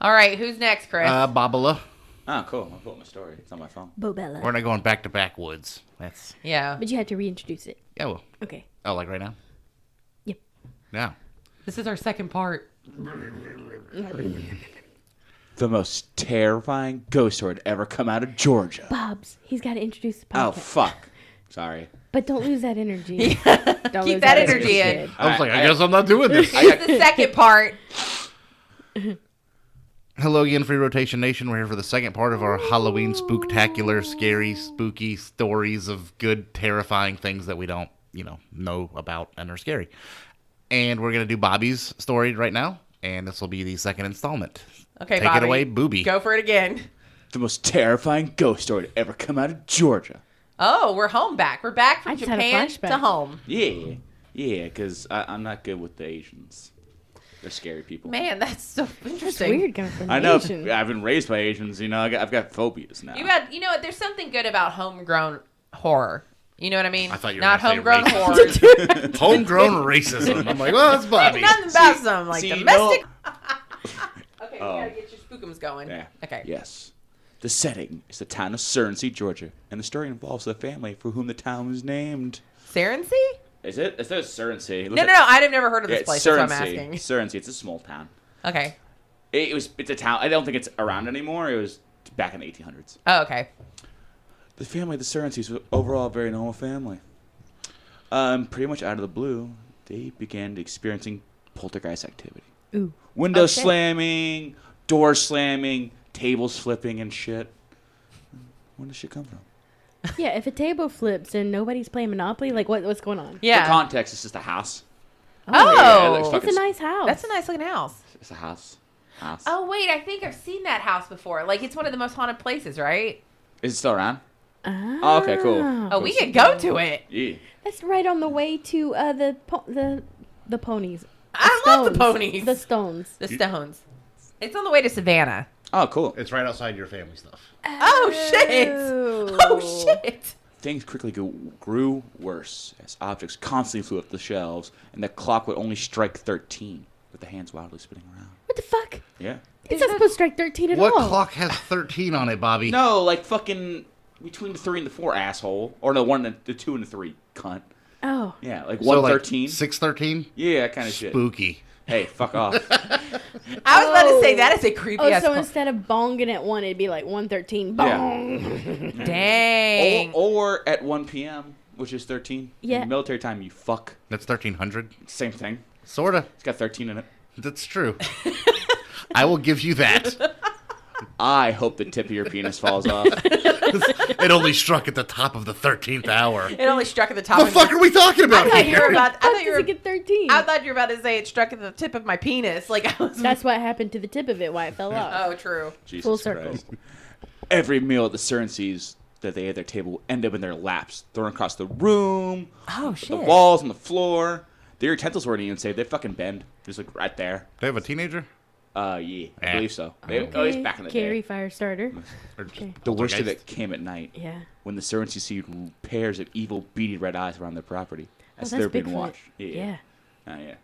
All right, who's next, Chris? Babala. Oh, cool. I'll pull up my story. It's on my phone. Bobella. We're not going back to backwoods. That's Yeah. But you had to reintroduce it. yeah. Well, Okay. oh, like right now. Yep. Yeah. This is our second part. The most terrifying ghost story to ever come out of Georgia. Bob's. He's got to introduce the podcast. Oh, fuck. Sorry. But don't lose that energy. Don't Keep lose that energy in. kid. I was like, I guess I'm not doing this. Here's the second part. Hello again, Free Rotation Nation. We're here for the second part of our Halloween spooktacular, scary, spooky stories of good, terrifying things that we don't, know about and are scary. And we're going to do Bobby's story right now, and this will be the second installment. Okay, Take Bobby. it away, Booby. Go for it again. The most terrifying ghost story to ever come out of Georgia. Oh, we're home back. We're back from I just had a Japan flashback. to home. Yeah. Yeah, because I'm not good with the Asians. They're scary people. Man, that's so It's interesting. weird coming from I know. Asian. I've been raised by Asians. I've got phobias now. You know what? There's something good about homegrown horror. You know what I mean? I thought you were Not gonna say homegrown racist. horror. Homegrown racism. I'm like, well, that's Bobby. Nothing about some see, domestic. Okay, we Oh. gotta get your spookums going. Yeah. Okay. Yes. The setting is the town of Surrency, Georgia, and the story involves the family for whom the town was named. Surrency? Is it? It says Surrency. No. I've never heard of this It's place. That's what I'm Surrency. asking. Surrency. It's a small town. Okay. It's a town. I don't think it's around anymore. It was back in the 1800s. Oh, okay. The family of the Surrencys was overall a very normal family. Pretty much out of the blue, they began experiencing poltergeist activity. Ooh. Windows Okay. slamming, doors slamming, tables flipping and shit. Where does shit come from? Yeah, if a table flips and nobody's playing Monopoly, like what's going on? Yeah. For context, it's just a house. Oh. Yeah, it looks fucking- It's a nice house. That's a nice looking house. It's a house. House. Oh, wait. I think I've seen that house before. Like, it's one of the most haunted places, right? Is it still around? Oh, okay, cool. Oh, we could go to it. Yeah. That's right on the way to the ponies. I love the Stones. ponies. The Stones. The Stones. It's on the way to Savannah. Oh, cool. It's right outside your family stuff. Oh, shit. Oh, shit. Things quickly grew worse as objects constantly flew up the shelves, and the clock would only strike 13, with the hands wildly spinning around. What the fuck? Yeah. It's not supposed to strike 13 at What all. clock has 13 on it, Bobby? No, like fucking between the 3 and the 4, asshole. Or no, 1 and the 2 and the 3, cunt. Oh. Yeah, like So, 113. 613? Yeah, that kind of shit. Spooky. Hey, fuck off. I was about to say, that is a creepy ass. So instead of bonging at 1, it'd be like 113. Bong. Dang. or at 1 p.m., which is 13. Yeah. Military time, you fuck. That's 1300. Same thing. Sorta. It's got 13 in it. That's true. I will give you that. I hope the tip of your penis falls off. It only struck at the top of the 13th hour. It only struck at the top The of fuck are we talking about I thought you were here? about. I Fuck thought you does were. it get 13? I thought you were about to say it struck at the tip of my penis. Like I was. That's what happened to the tip of it, why it fell off. Oh, true. Jesus Full circle. Christ. Every meal at the Surrency's that they ate at their table would end up in their laps, thrown across the room, Oh shit. the walls, and the floor. Their utensils weren't even safe. They fucking bend. Just like right there. They have a teenager? Yeah, I Eh. believe so. At least back in the Carry day. fire starter. Or just Okay. The worst of poltergeist? it came at night. Yeah. When the Surrency see pairs of evil, beady red eyes around their property. As Oh, they're that's being Bigfoot. watched. Yeah. Oh, yeah.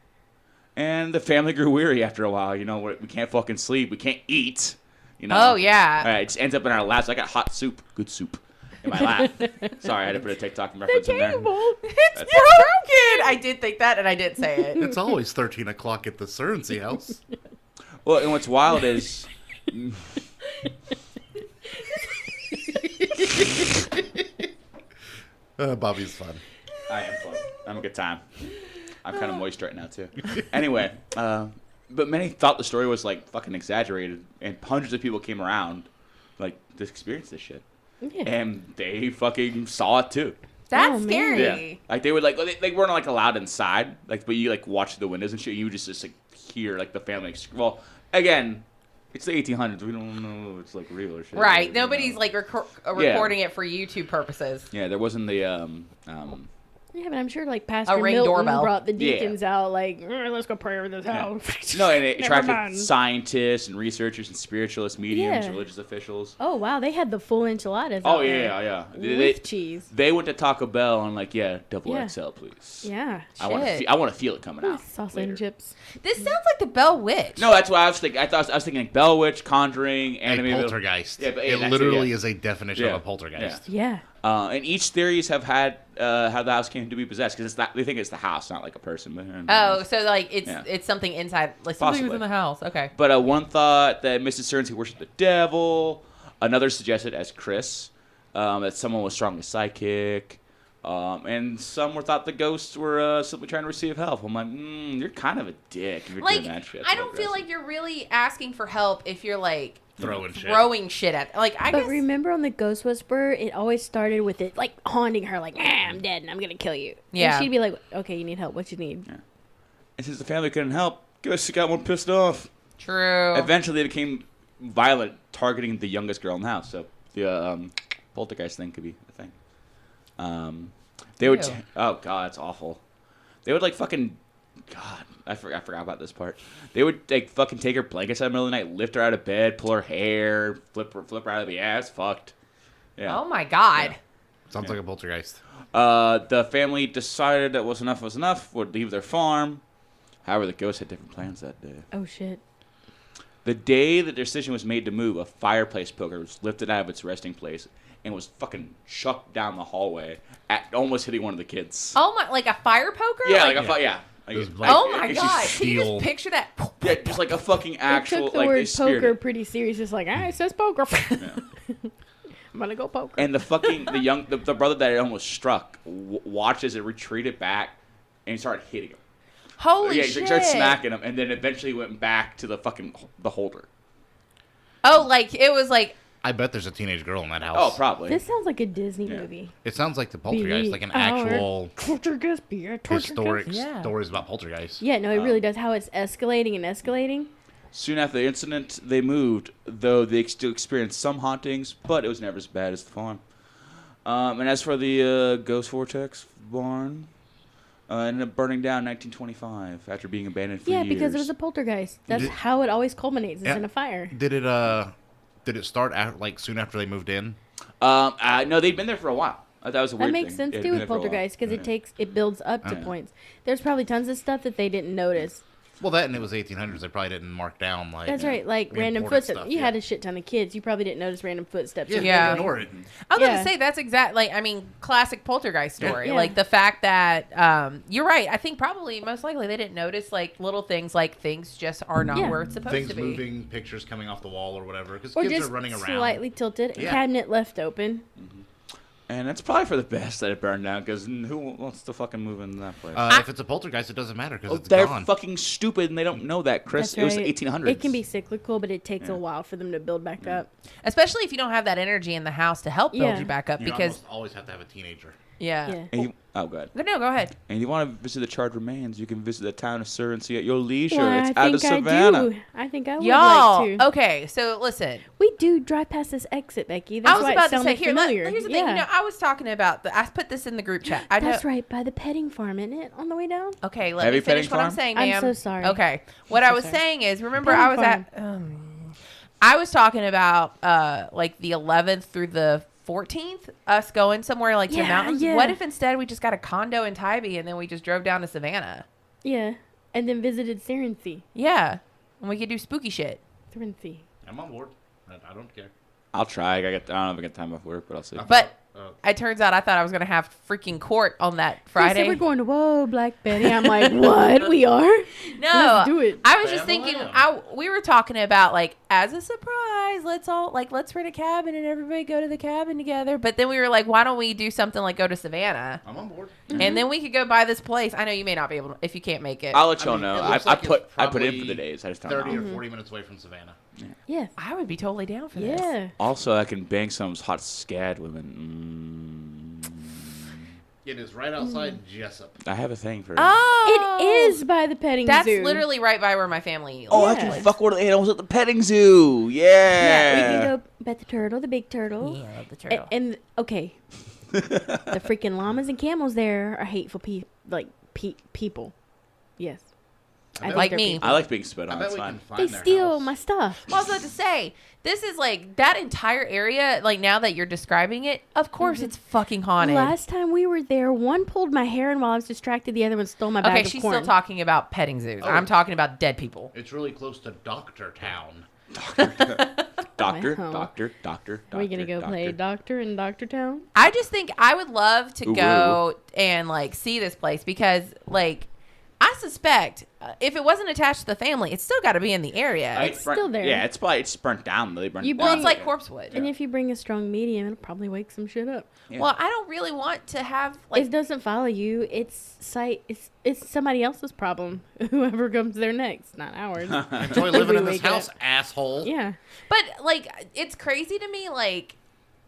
And the family grew weary after a while. You know, we can't fucking sleep. We can't eat. You know. Oh yeah. All right, it just ends up in our laps. I got hot soup. Good soup. In my lap. Sorry, I had to put a TikTok The reference in there. table. It's broken. I did think that, and I did say it. It's always 13 o'clock at the Surrency house. Well, and what's wild is... Bobby's fun. I am fun. I'm a good time. I'm kind of moist right now, too. Anyway, but many thought the story was, like, fucking exaggerated, and hundreds of people came around, like, to experience this shit. Yeah. And they fucking saw it, too. That's Oh, man. scary. Yeah. Like, they would, like, they weren't, like, allowed inside, like, but you, like, watch the windows and shit, you would just like, hear, like, the family, well, again, it's the 1800s, we don't know if it's, like, real or shit. Right. You Nobody's know. like recording it for YouTube purposes. Yeah, there wasn't the, Yeah, but I'm sure like Pastor Ring Milton doorbell. brought the deacons out like, let's go pray over this house. No, and it Never attracted mind. scientists and researchers and spiritualists, mediums, Yeah. religious officials. Oh wow, they had the full enchiladas. Oh out there. yeah. With cheese. They went to Taco Bell and like, double Yeah. XL, please. Yeah. I want Shit. to feel it coming out. Sauce later. and chips. This sounds like the Bell Witch. No, that's what I was thinking. I was thinking like Bell Witch, Conjuring, A animated. poltergeist. Yeah, but, it that's literally yeah. is a definition Yeah. of a poltergeist. Yeah. And each theories have had how the house came to be possessed because they think it's the house, not like a person. But, Oh, so like it's Yeah. it's something inside, like somebody was Possibly. in the house. Okay. But one thought that Mrs. Surrency worshipped the devil. Another suggested as Chris that someone was strongly psychic. And some were thought the ghosts were simply trying to receive help. I'm like, you're kind of a dick if you're Like, doing that shit. I don't feel like you're really asking for help if you're like Throwing shit. at. Like, I But guess. remember on the Ghost Whisperer, it always started with it like haunting her, like, I'm dead and I'm gonna kill you. Yeah. And she'd be like, okay, you need help. What you need? And since the family couldn't help, ghosts got more pissed off. True. Eventually, they became violent, targeting the youngest girl in the house. So the poltergeist thing could be a thing. They would. Ew. Oh God, it's awful. They would like fucking. God, I forgot about this part. They would like fucking take her blankets out in the middle of the night, lift her out of bed, pull her hair, flip her out of the ass. Fucked. Yeah. Oh my God. Yeah. Sounds like a poltergeist. The family decided that was enough, would leave their farm. However, the ghost had different plans that day. Oh shit. The day the decision was made to move, a fireplace poker was lifted out of its resting place and was fucking chucked down the hallway, almost hitting one of the kids. Oh my, like a fire poker? Yeah, Like, yeah. Like, It was like, like- oh my it's God. just- Can you steel. just picture that? yeah, just like a fucking It actual took the like they word speared poker it. pretty serious. It's like, it says poker. I'm gonna go poker. And the fucking the brother that it almost struck watched as it retreated back and he started hitting him. Holy Yeah, shit. he started smacking him and then eventually went back to the fucking the holder. Oh, like it was like, I bet there's a teenage girl in that house. Oh, probably. This sounds like a Disney Yeah. movie. It sounds like the poltergeist, Be like an our actual Poltergeist, be a torture historic guest. Yeah. stories about poltergeist. Yeah, no, it really does. How it's escalating and escalating. Soon after the incident, they moved, though they still experienced some hauntings, but it was never as bad as the farm. And as for the Ghost Vortex barn, ended up burning down in 1925 after being abandoned for Yeah, years. because it was a poltergeist. That's Did- how it always culminates. Is Yeah. in a fire. Did it start like soon after they moved in? No, they'd been there for a while. That was a weird That makes thing. sense Yeah, too they'd been with there for a while. poltergeist because Yeah. it builds up to Yeah. points. There's probably tons of stuff that they didn't notice. Well, that and it was 1800s. They probably didn't mark down like. That's right, like the random important footsteps. stuff, You yeah. had a shit ton of kids. You probably didn't notice random footsteps. Yeah, Yeah. ignore it. I was going Yeah. to say that's exact. Like, I mean, classic poltergeist story. Yeah. Like the fact that you're right. I think probably most likely they didn't notice like little things, like things just are not Yeah. where it's supposed Things to be. moving, pictures coming off the wall or whatever, because Or kids just are running around. slightly tilted. A Yeah. cabinet left open. And that's probably for the best that it burned down, because who wants to fucking move in that place? If it's a poltergeist, it doesn't matter because it's They're gone. fucking stupid and they don't know that, Chris. That's It was right. 1800s. It can be cyclical, but it takes a while for them to build back up. Especially if you don't have that energy in the house to help build Yeah. you back up. You Because almost always have to have a teenager. yeah. Yeah. And good. No, go ahead. And you want to visit the charred remains, you can visit the town of Surrency at your leisure. Well, it's I out of think I Savannah. do. I think I would Y'all, like to. okay, so listen. We do drive past this exit, Becky. That's I was why about it to say, sounded here, familiar. here's the thing. Yeah. You know, I was talking about, I put this in the group chat. I know, That's right, by the petting farm, isn't it? On the way down? Okay, let Heavy me finish petting what I'm farm? saying, I'm ma'am. so sorry. Okay, what I'm I so was sorry. saying is, remember Petting I was farm. at, I was talking about like the 11th through the 14th, us going somewhere like to the Yeah, mountains. yeah. What if instead we just got a condo in Tybee and then we just drove down to Savannah? Yeah. And then visited Surrency. Yeah, and we could do spooky shit. Surrency. I'm on board. I don't care. I'll try. I don't know if I get time off work, but I'll see. But it turns out I thought I was gonna have freaking court on that They Friday. said we're going to, whoa, Black Betty. I'm like, what? We are? No, Let's do it. I was just Family thinking. on. We were talking about like as a surprise, let's rent a cabin and everybody go to the cabin together. But then we were like, why don't we do something like go to Savannah, I'm on board. and then we could go buy this place. I know you may not be able to if you can't make it. I'll let I y'all mean, know. it I looks like it's put in for probably the days. I just don't 30 know. or 40 minutes away from Savannah. Yes. I would be totally down for this. Yeah. Also, I can bang some hot scad women. It is right outside Jessup. I have a thing for. Oh, It is by the petting That's zoo. literally right by where my family. Oh, I lives. can fuck with the animals at the petting zoo. Yeah. Yeah, we can go pet the turtle, the big turtle. Yeah, I love the turtle. And okay, The freaking llamas and camels there are hateful people. Yes. I think Like they're me. people. I like being spit I on. bet It's we fine. can find They their steal house. my stuff. I was about to say, this is like that entire area. Like now that you're describing it, of course it's fucking haunted. Last time we were there, one pulled my hair, and while I was distracted, the other one stole my bag Okay, of she's corn. still talking about petting zoos. Oh. I'm talking about dead people. It's really close to Doctor Town. Doctor. Are we gonna go play doctor in Doctor Town? I just think I would love to Ooh, go and like see this place because like I suspect if it wasn't attached to the family, it's still got to be in the area. It's still there. Yeah, it's burnt down. They burnt You it Well, down. it's like corpse wood. And if you bring a strong medium, it'll probably wake some shit up. Yeah. Well, I don't really want to have like It doesn't follow you. It's somebody else's problem. Whoever comes there next, not ours. Enjoy living in we this wake house, up. asshole. Yeah. But like, it's crazy to me. Like,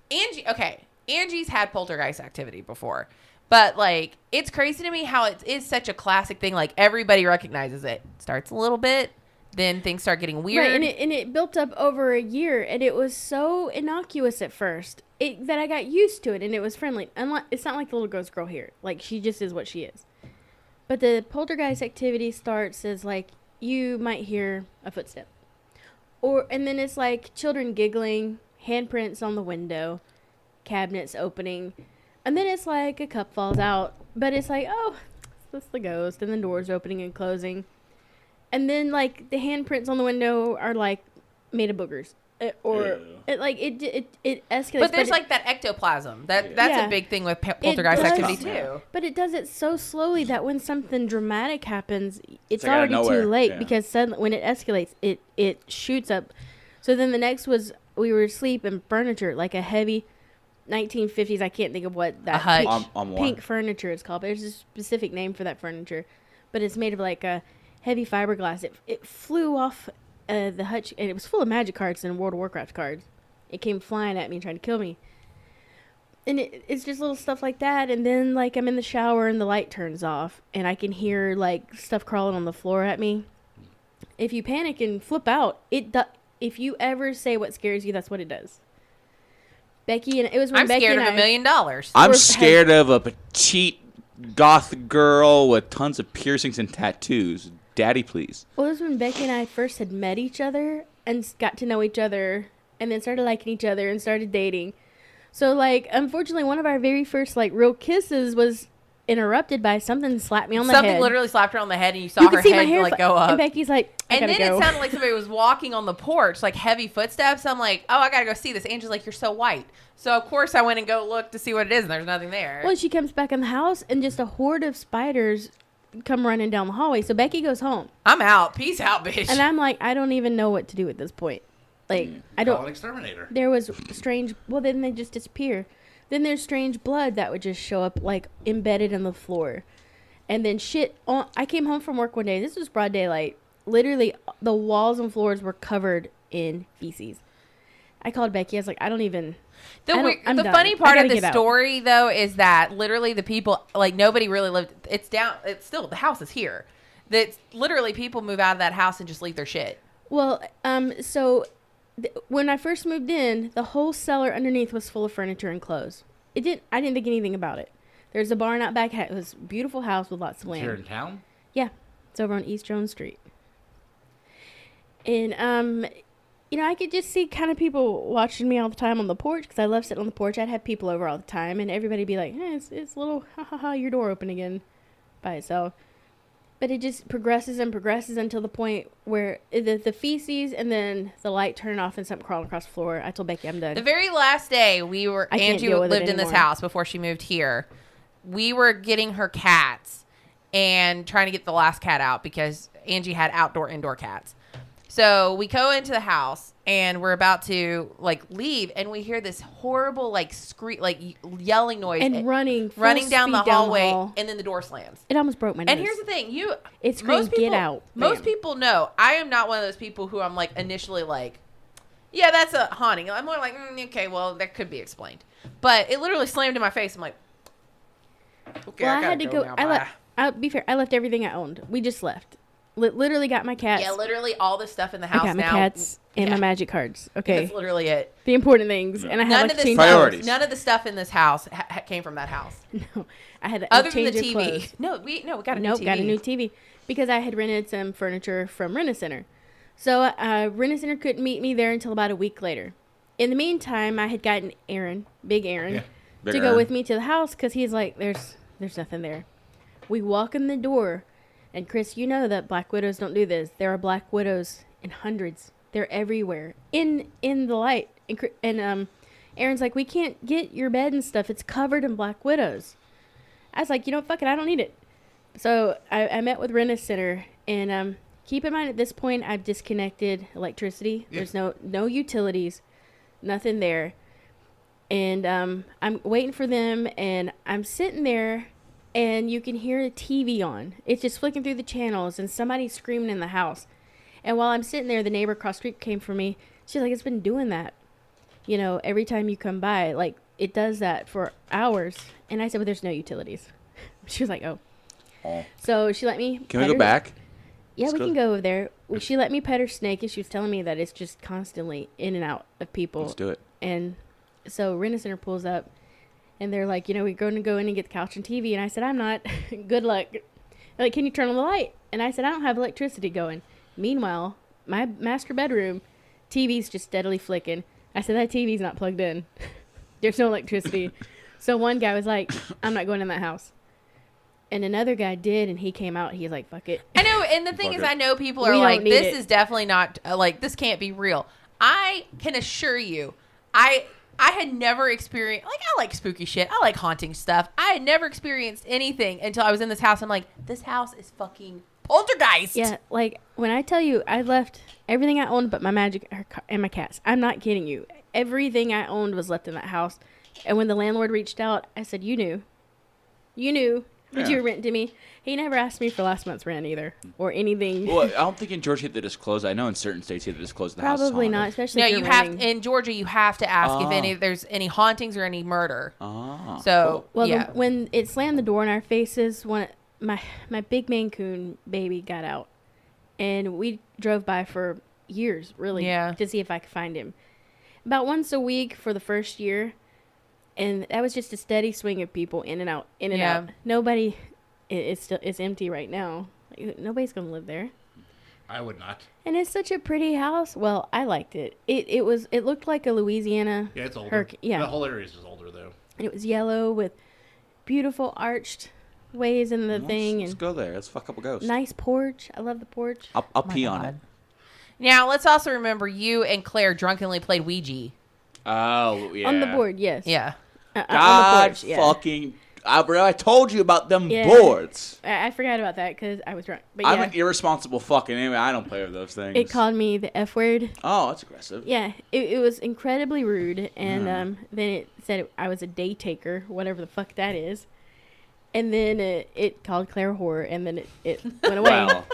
Angie's had poltergeist activity before, but like, it's crazy to me how it is such a classic thing. Like, everybody recognizes it. Starts a little bit, then things start getting weird. Right, and it built up over a year, and it was so innocuous at first that I got used to it, and it was friendly. It's not like the little ghost girl here. Like, she just is what she is. But the poltergeist activity starts as, like, you might hear a footstep. And then it's like children giggling, handprints on the window, cabinets opening. And then it's like a cup falls out. But it's like, oh, that's the ghost. And then doors opening and closing. And then, like, the handprints on the window are, like, made of boogers. It escalates. but there's like that ectoplasm. That's Yeah. a big thing with poltergeist does. activity Yeah. too. But it does it so slowly that when something dramatic happens, it's like out of already too nowhere, late yeah. because suddenly when it escalates, it shoots up. So then the next was we were asleep and furniture, like a heavy 1950s. I can't think of what that hutch. pink furniture is called. But there's a specific name for that furniture, but it's made of like a heavy fiberglass. It flew off the hutch, and it was full of magic cards and World of Warcraft cards. It came flying at me and trying to kill me. And it's just little stuff like that. And then, like, I'm in the shower and the light turns off. And I can hear, like, stuff crawling on the floor at me. If you panic and flip out, if you ever say what scares you, that's what it does. Becky, and it was when I'm Becky scared and of $1 million. I'm Or scared of a petite goth girl with tons of piercings and tattoos. Daddy, please. Well, it was when Becky and I first had met each other and got to know each other and then started liking each other and started dating. So, like, unfortunately, one of our very first, like, real kisses was interrupted by something slapped me on the head. Something literally slapped her on the head, and you saw You her could see my head hair like go up. And Becky's like, I And gotta then go. it sounded like somebody was walking on the porch, like heavy footsteps. I'm like, oh, I gotta go see this. Angie's like, you're so white. So of course I went and go look to see what it is, and there's nothing there. Well, she comes back in the house, and just a horde of spiders come running down the hallway. So Becky goes home. I'm out. Peace out, bitch. And I'm like, I don't even know what to do at this point. Like, I Call an don't. exterminator. There was strange. Well, then they just disappear. Then there's strange blood that would just show up, like, embedded in the floor. And then shit. I came home from work one day. This was broad daylight. Literally, the walls and floors were covered in feces. I called Becky. I was like, I don't even. I'm The done. funny I part gotta of the get out. story, though, is that literally the people, like, nobody really lived. It's down. It's still, the house is here. That's literally people move out of that house and just leave their shit. Well, when I first moved in, the whole cellar underneath was full of furniture and clothes. I didn't think anything about it. There's a barn out back. It was a beautiful house with lots of land. Here in town? Yeah, it's over on East Jones Street. And I could just see kind of people watching me all the time on the porch because I love sitting on the porch. I'd have people over all the time, and everybody'd be like, "Hey, it's a little your door open again by itself." But it just progresses and progresses until the point where the feces and then the light turned off and something crawling across the floor. I told Becky, I'm done. The very last day I can't Angie deal with it lived in this anymore. house before she moved here. We were getting her cats and trying to get the last cat out because Angie had indoor cats. So we go into the house and we're about to like leave, and we hear this horrible like scream, like yelling noise and running down the speed hallway, hall. and then the door slams. It almost broke my nose. And here's the thing, It screamed, "Get out." Most Bam. people know I am not one of those people who I'm like initially like, yeah, that's a haunting. I'm more like, okay, well, that could be explained. But it literally slammed in my face. I'm like, okay, Well, I I had to gotta go. now, bye. I'll be fair. I left everything I owned. We just left. literally got my cats. Yeah, literally all the stuff in the I house got my now. cats and my magic cards. Okay. That's literally it. The important things. And I had None like of the change Priorities. None of the stuff in this house came from that house. No, I had Other a than the change of TV. clothes. No, we got a new Nope, TV. got a new TV because I had rented some furniture from Rent-A-Center. So Rent-A-Center couldn't meet me there until about a week later. In the meantime, I had gotten Aaron, Big Aaron, Big to Aaron. go with me to the house because he's like, there's nothing there. We walk in the door, and Chris, you know that Black Widows don't do this. There are Black Widows in hundreds. They're everywhere in the light. And Aaron's like, we can't get your bed and stuff. It's covered in Black Widows. I was like, fuck it, I don't need it. So I met with Rent-A-Center, and keep in mind at this point I've disconnected electricity. Yeah. There's no utilities, nothing there. And I'm waiting for them, and I'm sitting there, and you can hear the TV on. It's just flicking through the channels, and somebody's screaming in the house. And while I'm sitting there, the neighbor across the street came for me. She's like, it's been doing that. Every time you come by, like, it does that for hours. And I said, well, there's no utilities. She was like, oh. So she let me. Can we go back? Yeah, Let's we go. can go over there. Well, she let me pet her snake, and she was telling me that it's just constantly in and out of people. Let's do it. And so Rent-A-Center pulls up, and they're like, we're going to go in and get the couch and TV. And I said, I'm not. Good luck. They're like, can you turn on the light? And I said, I don't have electricity going. Meanwhile, my master bedroom, TV's just steadily flicking. I said, that TV's not plugged in. There's no electricity. So one guy was like, I'm not going in that house. And another guy did, and he came out. He's like, fuck it. I know, and the thing Fuck is, it. I know people We are don't like, need this it. is definitely not, this can't be real. I can assure you, I had never experienced, I like spooky shit. I like haunting stuff. I had never experienced anything until I was in this house. I'm like, this house is fucking poltergeist. Yeah, like, when I tell you, I left everything I owned but my magic and my cats. I'm not kidding you. Everything I owned was left in that house. And when the landlord reached out, I said, you knew that you were renting to me. He never asked me for last month's rent either, or anything. Well, I don't think in Georgia you have to disclose. I know in certain states you have to disclose the house. is Probably not, haunted. especially No, if you you're have, renting. in Georgia, you have to ask Oh. if there's any hauntings or any murder. Oh. So, Well, yeah. when it slammed the door in our faces, my big Maine Coon baby got out, and we drove by for years, really, Yeah. to see if I could find him. About once a week for the first year, and that was just a steady swing of people in and out, in and Yeah. out. Nobody, it's empty right now. Like, nobody's gonna live there. I would not. And it's such a pretty house. Well, I liked it. It looked like a Louisiana. Yeah, it's older. Yeah. The whole area is just older, though. And it was yellow with beautiful arched ways in the thing, Let's and go there. Let's fuck up a ghost. nice porch. I love the porch. I'll pee on it. Now, let's also remember you and Claire drunkenly played Ouija. Oh, yeah. On the board, yes. Yeah. On the God porch, yeah. fucking... I told you about them Yeah. boards. I forgot about that because I was drunk. But I'm yeah, an irresponsible fucking anyway. I don't play with those things. it called me the F word. Oh, that's aggressive. Yeah, it was incredibly rude. And then it said I was a day taker, whatever the fuck that is. And then it called Claire whore, and then it went away. Well,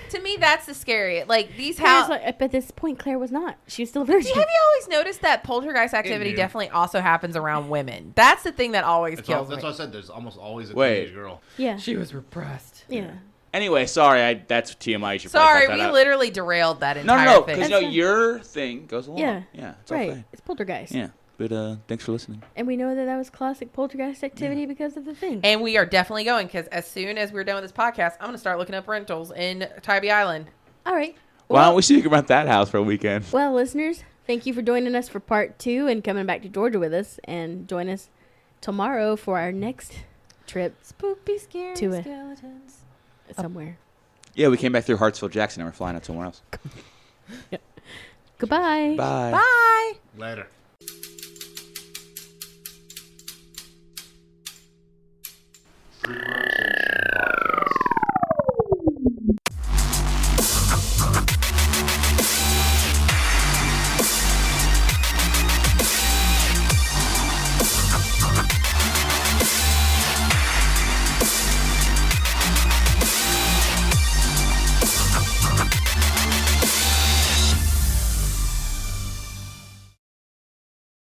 To me, that's the scary. Like, these Claire's houses. like, but at this point, Claire was not. She was still a virgin. Have you always noticed that poltergeist activity do. definitely also happens around women? That's the thing that always kills That's me. what I said. There's almost always a Wait. teenage girl. Yeah. She was repressed. Yeah. anyway, sorry. That's TMI. You should Sorry, probably cut we that out. literally derailed that No, entire no, thing. because That's fine. your thing goes along. Yeah. Yeah. It's Right. okay. It's poltergeist. Yeah. But thanks for listening. And we know that was classic poltergeist activity because of the thing. And we are definitely going, because as soon as we're done with this podcast, I'm going to start looking up rentals in Tybee Island. All right. Why don't we see if you can rent that house for a weekend? Well, listeners, thank you for joining us for part 2 and coming back to Georgia with us. And join us tomorrow for our next trip Spooky, scary To a- skeletons. somewhere. Yeah, we came back through Hartsville, Jackson, and we're flying out somewhere else. Goodbye. Bye. Bye. Later.